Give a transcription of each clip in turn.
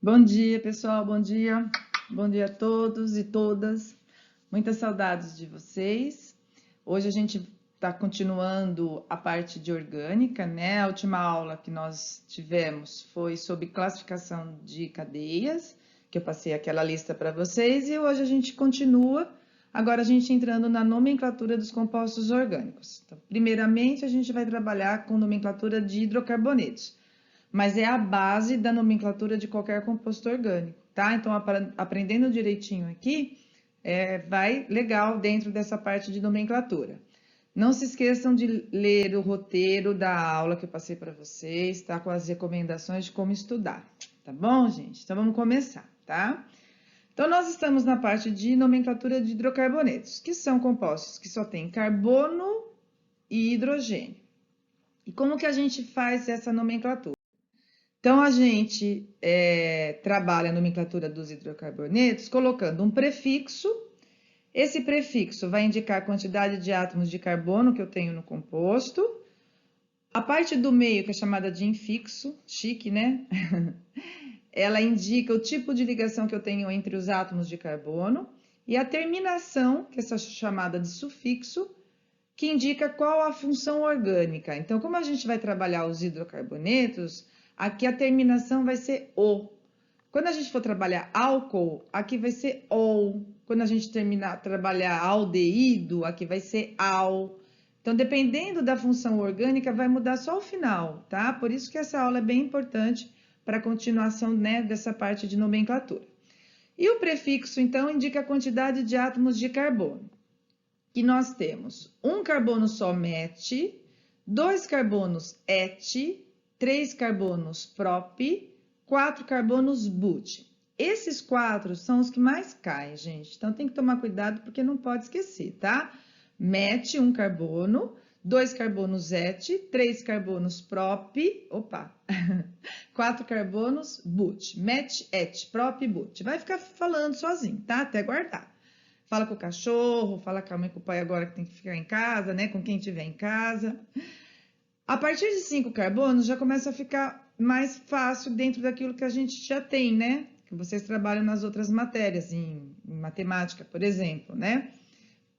Bom dia, pessoal, bom dia. Bom dia a todos e todas. Muitas saudades de vocês. Hoje a gente está continuando a parte de orgânica, né? A última aula que nós tivemos foi sobre classificação de cadeias, que eu passei aquela lista para vocês, e hoje a gente continua, agora a gente entrando na nomenclatura dos compostos orgânicos. Então, primeiramente, a gente vai trabalhar com nomenclatura de hidrocarbonetos, mas é a base da nomenclatura de qualquer composto orgânico, tá? Então, aprendendo direitinho aqui, vai legal dentro dessa parte de nomenclatura. Não se esqueçam de ler o roteiro da aula que eu passei para vocês, tá? Com as recomendações de como estudar, tá bom, gente? Então, vamos começar, tá? Então, nós estamos na parte de nomenclatura de hidrocarbonetos, que são compostos que só têm carbono e hidrogênio. E como que a gente faz essa nomenclatura? Então, a gente trabalha a nomenclatura dos hidrocarbonetos colocando um prefixo. Esse prefixo vai indicar a quantidade de átomos de carbono que eu tenho no composto. A parte do meio, que é chamada de infixo, chique, né? Ela indica o tipo de ligação que eu tenho entre os átomos de carbono. E a terminação, que é chamada de sufixo, que indica qual a função orgânica. Então, como a gente vai trabalhar os hidrocarbonetos, aqui a terminação vai ser "o". Quando a gente for trabalhar álcool, aqui vai ser "ol". Quando a gente trabalhar aldeído, aqui vai ser "al". Então, dependendo da função orgânica, vai mudar só o final, tá? Por isso que essa aula é bem importante para a continuação, né, dessa parte de nomenclatura. E o prefixo, então, indica a quantidade de átomos de carbono. Que nós temos um carbono só met, 2 carbonos et, 3 carbonos prop, 4 carbonos but. Esses 4 são os que mais caem, gente. Então, tem que tomar cuidado porque não pode esquecer, tá? Met, um carbono, 2 carbonos et, 3 carbonos prop, 4 carbonos but. Met, et, prop, but. Vai ficar falando sozinho, tá? Até guardar. Fala com o cachorro, fala com a mãe e com o pai agora que tem que ficar em casa, né? Com quem estiver em casa. A partir de 5 carbonos já começa a ficar mais fácil dentro daquilo que a gente já tem, né? Que vocês trabalham nas outras matérias, em matemática, por exemplo, né?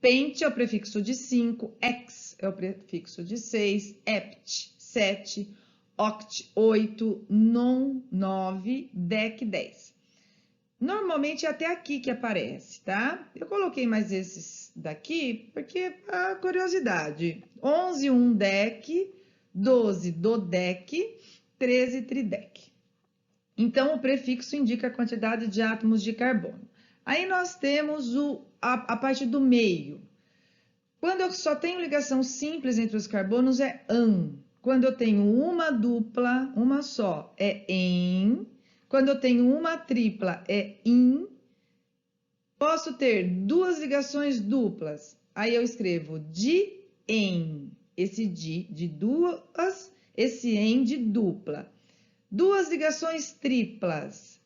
Pent é o prefixo de 5, hex é o prefixo de 6, hept, 7, oct, 8, non, 9, dec, 10. Normalmente é até aqui que aparece, tá? Eu coloquei mais esses daqui porque a curiosidade. 11, um dec, 12, dodec, 13, tridec. Então, o prefixo indica a quantidade de átomos de carbono. Aí nós temos a parte do meio. Quando eu só tenho ligação simples entre os carbonos é an. Quando eu tenho uma dupla, uma só, é en. Quando eu tenho uma tripla, é in. Posso ter duas ligações duplas. Aí eu escrevo di-en. Esse de duas, esse en de dupla. Duas ligações triplas.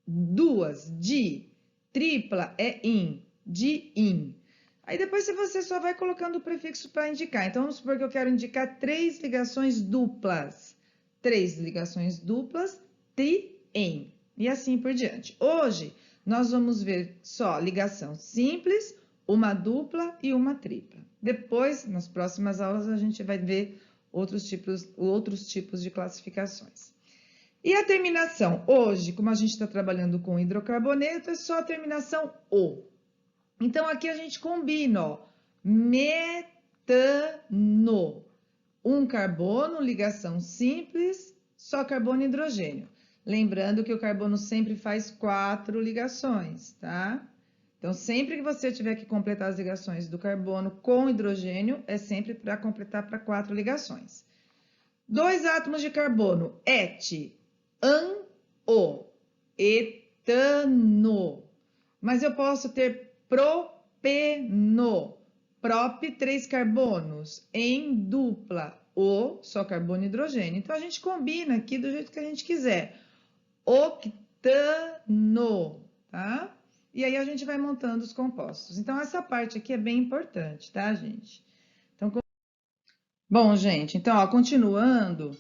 Duas, di. Tripla é in. Di-in. Aí depois você só vai colocando o prefixo para indicar. Então, vamos supor que eu quero indicar 3 ligações duplas. 3 ligações duplas, tri-en. E assim por diante. Hoje, nós vamos ver só ligação simples, uma dupla e uma tripla. Depois, nas próximas aulas, a gente vai ver outros tipos de classificações. E a terminação? Hoje, como a gente está trabalhando com hidrocarboneto, é só a terminação "o". Então, aqui a gente combina, ó, metano, um carbono, ligação simples, só carbono e hidrogênio. Lembrando que o carbono sempre faz 4 ligações, tá? Então, sempre que você tiver que completar as ligações do carbono com hidrogênio, é sempre para completar para 4 ligações. 2 átomos de carbono, et, an, o, etano. Mas eu posso ter propeno, prop, 3 carbonos, em dupla, o, só carbono e hidrogênio. Então, a gente combina aqui do jeito que a gente quiser. Octano, tá? E aí, a gente vai montando os compostos. Então, essa parte aqui é bem importante, tá, gente? Então, bom, gente, então, ó, continuando,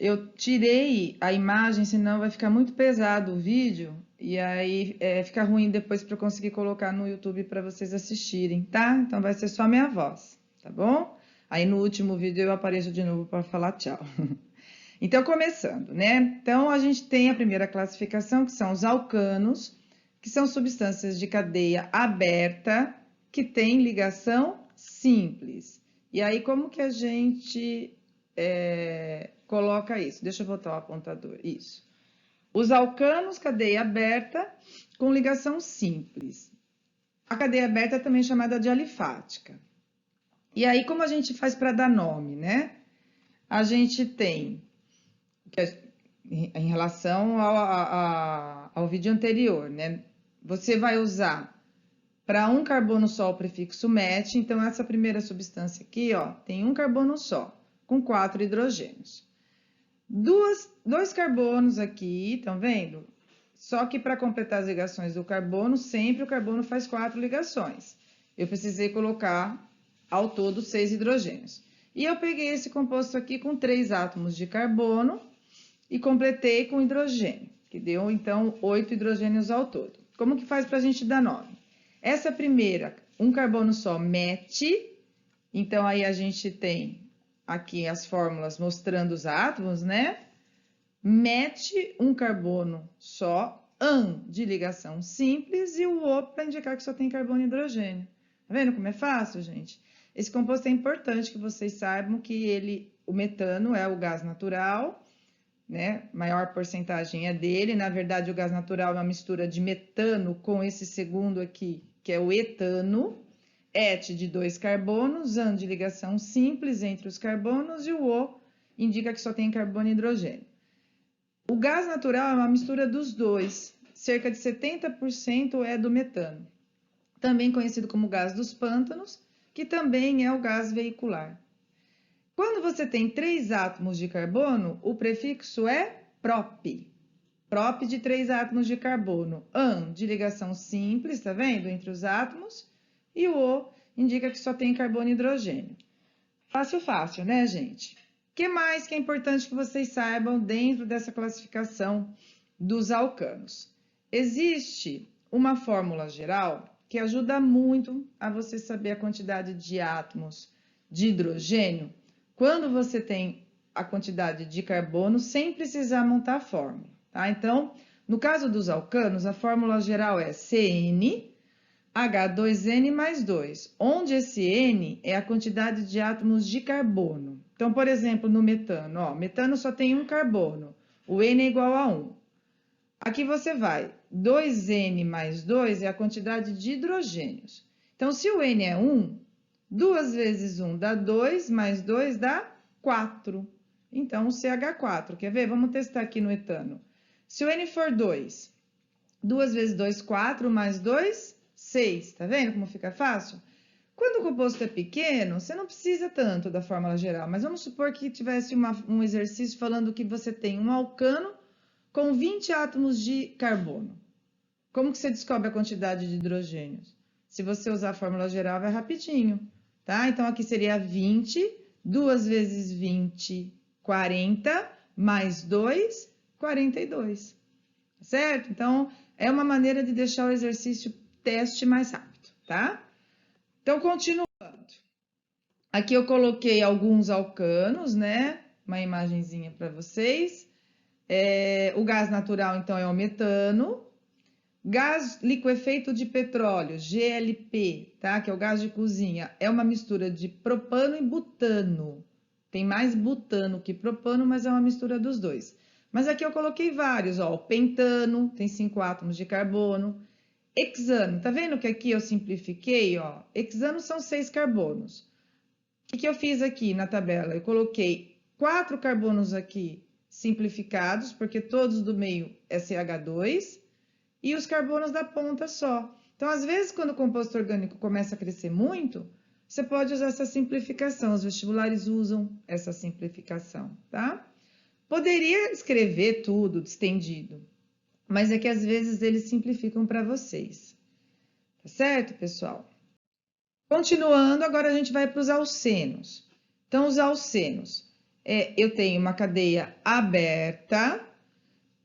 eu tirei a imagem, senão vai ficar muito pesado o vídeo, e aí fica ruim depois para eu conseguir colocar no YouTube para vocês assistirem, tá? Então vai ser só minha voz, tá bom? Aí no último vídeo eu apareço de novo para falar tchau. Então, começando, né? Então, a gente tem a primeira classificação, que são os alcanos, que são substâncias de cadeia aberta, que têm ligação simples. E aí, como que a gente coloca isso? Deixa eu botar o apontador. Isso. Os alcanos, cadeia aberta, com ligação simples. A cadeia aberta é também chamada de alifática. E aí, como a gente faz para dar nome, né? A gente tem, em relação ao vídeo anterior, né? Você vai usar para um carbono só o prefixo met, então essa primeira substância aqui, ó, tem um carbono só, com 4 hidrogênios. Dois carbonos aqui, estão vendo? Só que para completar as ligações do carbono, sempre o carbono faz 4 ligações. Eu precisei colocar ao todo 6 hidrogênios. E eu peguei esse composto aqui com 3 átomos de carbono e completei com hidrogênio, que deu então 8 hidrogênios ao todo. Como que faz para a gente dar nome? Essa primeira, um carbono só, met, então aí a gente tem aqui as fórmulas mostrando os átomos, né? Met, um carbono só, an de ligação simples e o O para indicar que só tem carbono e hidrogênio. Tá vendo como é fácil, gente? Esse composto é importante que vocês saibam que o metano é o gás natural, né? Maior porcentagem é dele. Na verdade, o gás natural é uma mistura de metano com esse segundo aqui, que é o etano. Et de 2 carbonos, an de ligação simples entre os carbonos e o O indica que só tem carbono e hidrogênio. O gás natural é uma mistura dos dois, cerca de 70% é do metano, também conhecido como gás dos pântanos, que também é o gás veicular. Quando você tem 3 átomos de carbono, o prefixo é prop. Prop de 3 átomos de carbono. An de ligação simples, tá vendo? Entre os átomos. E o O indica que só tem carbono e hidrogênio. Fácil, fácil, né, gente? O que mais que é importante que vocês saibam dentro dessa classificação dos alcanos? Existe uma fórmula geral que ajuda muito a você saber a quantidade de átomos de hidrogênio quando você tem a quantidade de carbono sem precisar montar a fórmula, tá? Então, no caso dos alcanos, a fórmula geral é CN H2N mais 2, onde esse N é a quantidade de átomos de carbono. Então, por exemplo, no metano, ó, metano só tem um carbono, o N é igual a 1. Aqui você vai, 2N mais 2 é a quantidade de hidrogênios. Então, se o N é 1, 2 vezes 1 dá 2, mais 2 dá 4. Então, o CH4, quer ver? Vamos testar aqui no etano. Se o N for 2, 2 vezes 2, 4, mais 2, 6. Tá vendo como fica fácil? Quando o composto é pequeno, você não precisa tanto da fórmula geral, mas vamos supor que tivesse um exercício falando que você tem um alcano com 20 átomos de carbono. Como que você descobre a quantidade de hidrogênios? Se você usar a fórmula geral, vai rapidinho, tá? Então, aqui seria 20, 2 vezes 20, 40, mais 2, 42. Certo? Então, é uma maneira de deixar o exercício teste mais rápido, tá? Então, continuando. Aqui eu coloquei alguns alcanos, né? Uma imagenzinha para vocês. O gás natural, então, é o metano. Gás liquefeito de petróleo, GLP, tá? Que é o gás de cozinha, é uma mistura de propano e butano. Tem mais butano que propano, mas é uma mistura dos dois. Mas aqui eu coloquei vários, ó. O pentano tem 5 átomos de carbono. Hexano, tá vendo que aqui eu simplifiquei, ó? Hexano são 6 carbonos. O que eu fiz aqui na tabela? Eu coloquei 4 carbonos aqui simplificados, porque todos do meio é CH2, e os carbonos da ponta só. Então, às vezes, quando o composto orgânico começa a crescer muito, você pode usar essa simplificação. Os vestibulares usam essa simplificação, tá? Poderia escrever tudo estendido, mas é que às vezes eles simplificam para vocês. Tá certo, pessoal? Continuando, agora a gente vai para os alcenos. Então, os alcenos. eu tenho uma cadeia aberta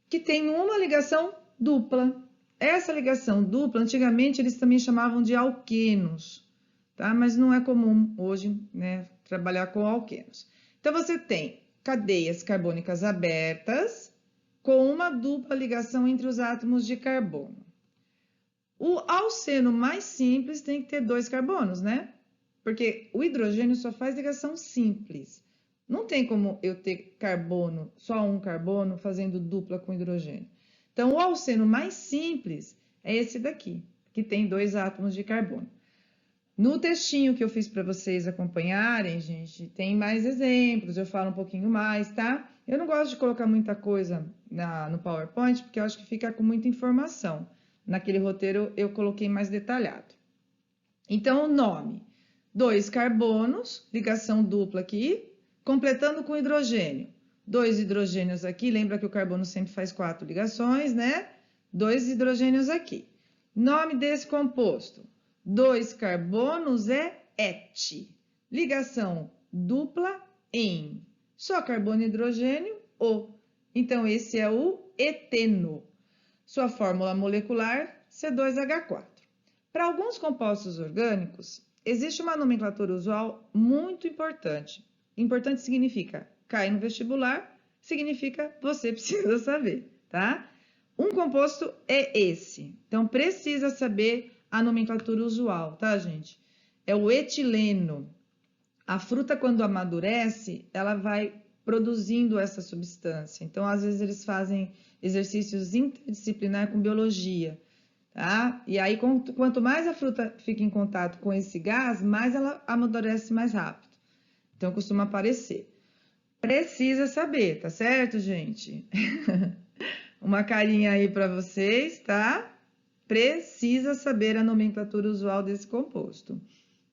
que tem uma ligação dupla. Essa ligação dupla, antigamente eles também chamavam de alquenos, tá? Mas não é comum hoje, né, trabalhar com alquenos. Então, você tem cadeias carbônicas abertas com uma dupla ligação entre os átomos de carbono. O alceno mais simples tem que ter 2 carbonos, né? Porque o hidrogênio só faz ligação simples. Não tem como eu ter carbono, só um carbono, fazendo dupla com hidrogênio. Então, o alceno mais simples é esse daqui, que tem 2 átomos de carbono. No textinho que eu fiz para vocês acompanharem, gente, tem mais exemplos, eu falo um pouquinho mais, tá? Eu não gosto de colocar muita coisa no PowerPoint, porque eu acho que fica com muita informação. Naquele roteiro eu coloquei mais detalhado. Então, o nome, 2 carbonos, ligação dupla aqui, completando com hidrogênio. 2 hidrogênios aqui, lembra que o carbono sempre faz 4 ligações, né? 2 hidrogênios aqui. Nome desse composto, 2 carbonos é et. Ligação dupla em. Só carbono e hidrogênio, O. Então, esse é o eteno. Sua fórmula molecular, C2H4. Para alguns compostos orgânicos, existe uma nomenclatura usual muito importante. Importante significa cai no vestibular, significa você precisa saber, tá? Um composto é esse. Então, precisa saber a nomenclatura usual, tá, gente? É o etileno. A fruta, quando amadurece, ela vai produzindo essa substância. Então, às vezes, eles fazem exercícios interdisciplinar com biologia, tá? E aí, quanto mais a fruta fica em contato com esse gás, mais ela amadurece mais rápido. Então, costuma aparecer. Precisa saber, tá certo, gente? Uma carinha aí para vocês, tá? Precisa saber a nomenclatura usual desse composto.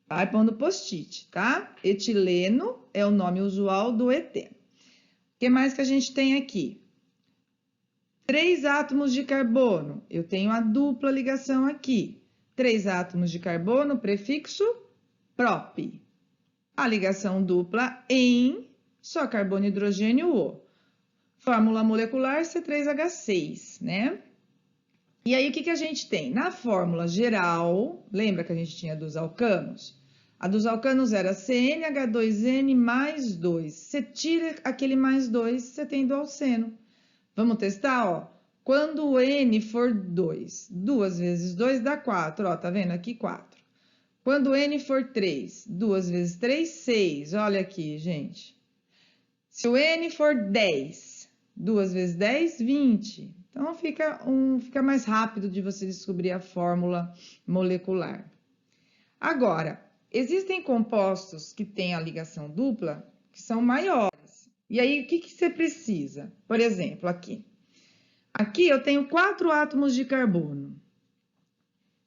Vai pondo post-it, tá? Etileno é o nome usual do eteno. O que mais que a gente tem aqui? 3 átomos de carbono. Eu tenho a dupla ligação aqui. 3 átomos de carbono, prefixo prop. A ligação dupla em, só carbono e hidrogênio, O. Fórmula molecular C3H6, né? E aí, o que a gente tem? Na fórmula geral, lembra que a gente tinha dos alcanos? A dos alcanos era CnH2n mais 2. Você tira aquele mais 2, você tem do alceno. Vamos testar, ó. Quando o N for 2, 2 vezes 2 dá 4, ó, tá vendo? Aqui 4. Quando o N for 3, 2 vezes 3, 6. Olha aqui, gente. Se o N for 10, 2 vezes 10, 20. Então, fica mais rápido de você descobrir a fórmula molecular. Agora, existem compostos que têm a ligação dupla que são maiores. E aí, o que você precisa? Por exemplo, aqui. Aqui eu tenho 4 átomos de carbono.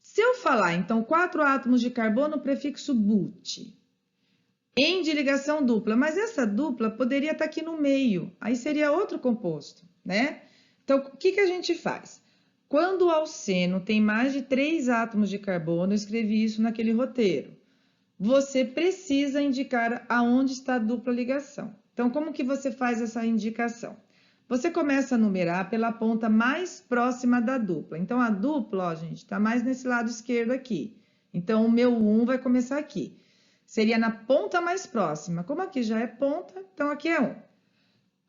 Se eu falar, então, 4 átomos de carbono, prefixo but. Em de ligação dupla, mas essa dupla poderia estar aqui no meio, aí seria outro composto, né? Então, o que a gente faz? Quando o alceno tem mais de 3 átomos de carbono, eu escrevi isso naquele roteiro, você precisa indicar aonde está a dupla ligação. Então, como que você faz essa indicação? Você começa a numerar pela ponta mais próxima da dupla. Então, a dupla, ó, gente, está mais nesse lado esquerdo aqui. Então, o meu 1 vai começar aqui. Seria na ponta mais próxima. Como aqui já é ponta, então aqui é 1.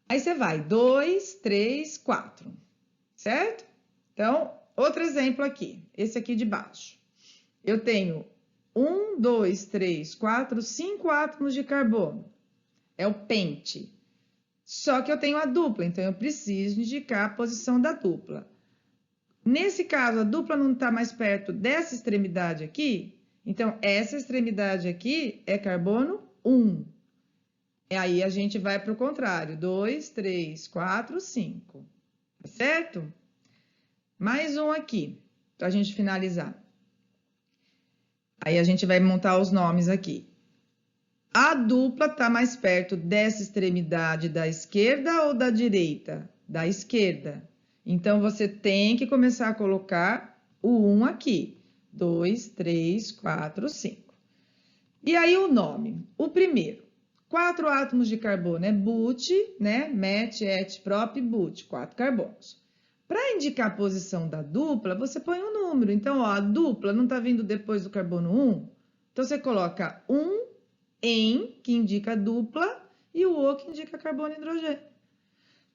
Aí você vai, 2, 3, 4, certo? Então, outro exemplo aqui, esse aqui de baixo. Eu tenho 1, 2, 3, 4, 5 átomos de carbono. É o pente. Só que eu tenho a dupla, então eu preciso indicar a posição da dupla. Nesse caso, a dupla não está mais perto dessa extremidade aqui, então essa extremidade aqui é carbono 1. E aí a gente vai para o contrário, 2, 3, 4, 5, tá certo? Mais um aqui, para a gente finalizar. Aí a gente vai montar os nomes aqui. A dupla está mais perto dessa extremidade da esquerda ou da direita? Da esquerda. Então, você tem que começar a colocar o 1 aqui. 2, 3, 4, 5. E aí o nome. O primeiro. 4 átomos de carbono é but, né? Met, et, prop, but, 4 carbonos. Para indicar a posição da dupla, você põe um número. Então, ó, a dupla não está vindo depois do carbono 1? Então, você coloca 1 em, que indica a dupla, e o O, que indica carbono e hidrogênio.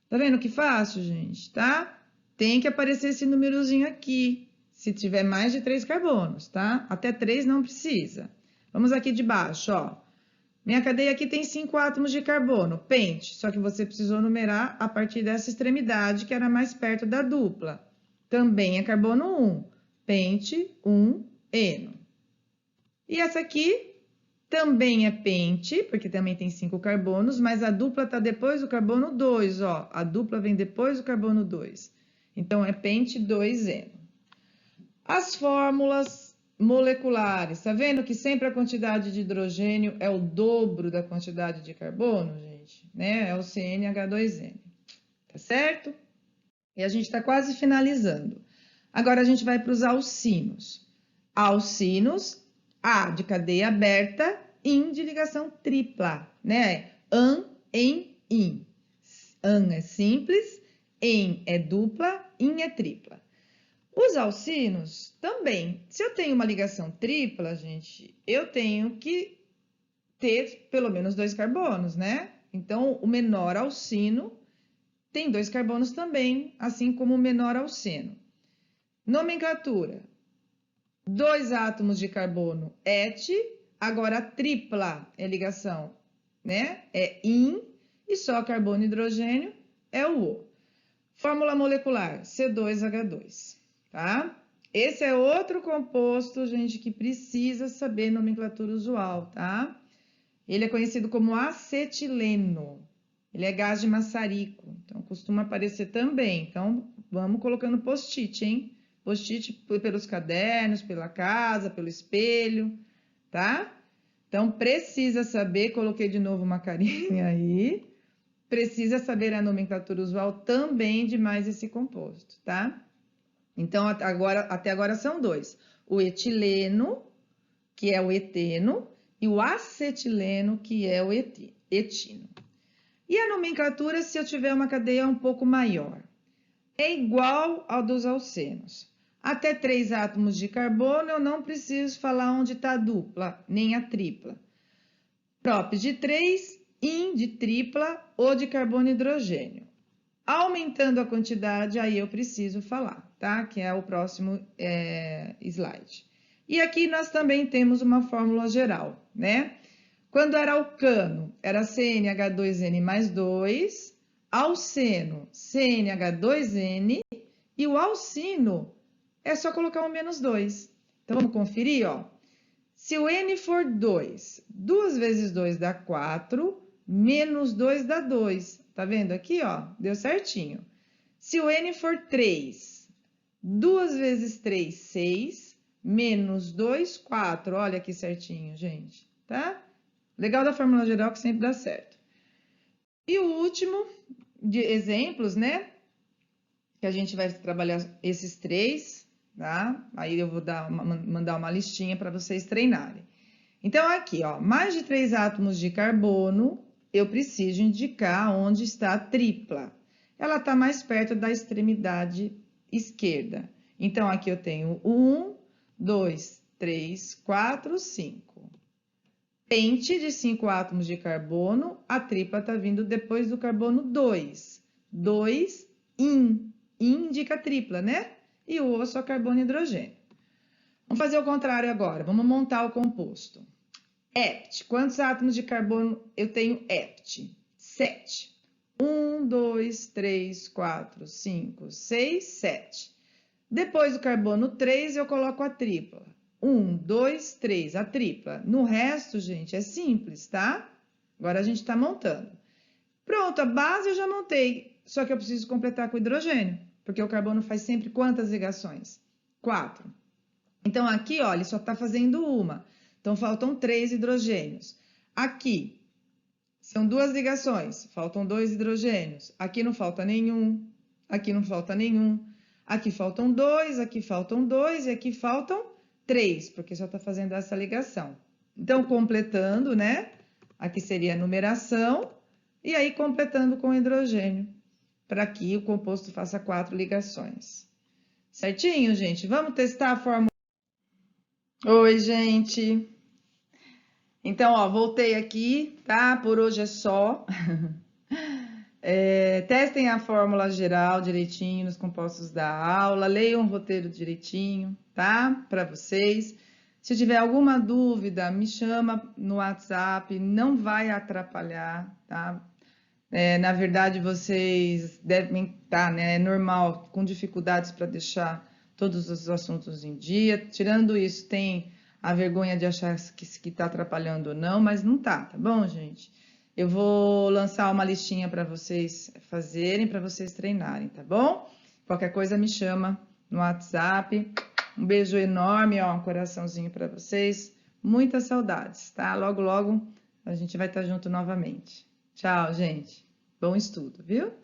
Tá vendo que fácil, gente, tá? Tem que aparecer esse númerozinho aqui, se tiver mais de 3 carbonos, tá? Até 3 não precisa. Vamos aqui de baixo, ó. Minha cadeia aqui tem 5 átomos de carbono, pente, só que você precisou numerar a partir dessa extremidade, que era mais perto da dupla. Também é carbono 1, pente 1, eno. E essa aqui também é pente, porque também tem 5 carbonos, mas a dupla está depois do carbono 2, ó. A dupla vem depois do carbono 2. Então, é pente 2eno. As fórmulas moleculares, tá vendo que sempre a quantidade de hidrogênio é o dobro da quantidade de carbono, gente? Né? É o CnH2n, tá certo? E a gente está quase finalizando. Agora a gente vai para os alcinos. Alcinos, A de cadeia aberta, IN de ligação tripla, né? AN, EN, IN. AN é simples, EN é dupla, IN é tripla. Os alcinos também. Se eu tenho uma ligação tripla, gente, eu tenho que ter pelo menos 2 carbonos, né? Então, o menor alcino tem 2 carbonos também, assim como o menor alceno. Nomenclatura. 2 átomos de carbono, et. Agora, a tripla é ligação, né? É IN, e só carbono e hidrogênio é o O. Fórmula molecular, C2H2. Tá? Esse é outro composto, gente, que precisa saber nomenclatura usual, tá? Ele é conhecido como acetileno. Ele é gás de maçarico, então costuma aparecer também. Então, vamos colocando post-it, hein? Post-it pelos cadernos, pela casa, pelo espelho, tá? Então, precisa saber, coloquei de novo uma carinha aí. Precisa saber a nomenclatura usual também de mais esse composto, tá? Então, até agora são 2. O etileno, que é o eteno, e o acetileno, que é o etino. E a nomenclatura, se eu tiver uma cadeia um pouco maior, é igual ao dos alcenos. Até 3 átomos de carbono, eu não preciso falar onde está a dupla, nem a tripla. Prop de 3, IN de tripla ou de carbono e hidrogênio. Aumentando a quantidade, aí eu preciso falar, tá? Que é o próximo slide. E aqui nós também temos uma fórmula geral, né? Quando era alcano, era CnH2n mais 2, alceno, CnH2n, e o alcino é só colocar um menos 2. Então, vamos conferir, ó. Se o N for 2, 2 vezes 2 dá 4, menos 2 dá 2. Tá vendo aqui, ó? Deu certinho. Se o N for 3, 2 vezes 3, 6, menos 2, 4. Olha aqui certinho, gente, tá? Legal da fórmula geral que sempre dá certo. E o último de exemplos, né? Que a gente vai trabalhar esses 3, tá? Aí eu vou mandar uma listinha para vocês treinarem. Então, aqui, ó, mais de 3 átomos de carbono, eu preciso indicar onde está a tripla. Ela está mais perto da extremidade esquerda. Então, aqui eu tenho 1, 2, 3, 4, 5. Pente de 5 átomos de carbono, a tripla está vindo depois do carbono 2. 2, IN. IN indica tripla, né? E o O só carbono e hidrogênio. Vamos fazer o contrário agora. Vamos montar o composto. Hept. Quantos átomos de carbono eu tenho hept? 7. 1, 2, 3, 4, 5, 6, 7. Depois do carbono 3, eu coloco a tripla. 1, 2, 3, a tripla. No resto, gente, é simples, tá? Agora a gente está montando. Pronto, a base eu já montei, só que eu preciso completar com hidrogênio, porque o carbono faz sempre quantas ligações? 4. Então, aqui, olha, ele só está fazendo uma. Então, faltam 3 hidrogênios. Aqui, são 2 ligações, faltam 2 hidrogênios. Aqui não falta nenhum, aqui não falta nenhum. Aqui faltam 2, aqui faltam 2 e aqui faltam 3, porque só está fazendo essa ligação. Então, completando, né? aqui seria a numeração, e aí completando com hidrogênio, para que o composto faça 4 ligações. Certinho, gente? Vamos testar a fórmula. Oi, gente. Então, ó, voltei aqui, tá? Por hoje é só. Testem a fórmula geral direitinho nos compostos da aula, leiam o roteiro direitinho, tá? Para vocês. Se tiver alguma dúvida, me chama no WhatsApp, não vai atrapalhar, tá? Na verdade, vocês devem estar, né? É normal, com dificuldades para deixar todos os assuntos em dia. Tirando isso, tem a vergonha de achar que está atrapalhando ou não, mas não tá bom, gente? Eu vou lançar uma listinha para vocês fazerem, para vocês treinarem, tá bom? Qualquer coisa me chama no WhatsApp. Um beijo enorme, ó, um coraçãozinho para vocês. Muitas saudades, tá? Logo, logo a gente vai estar junto novamente. Tchau, gente. Bom estudo, viu?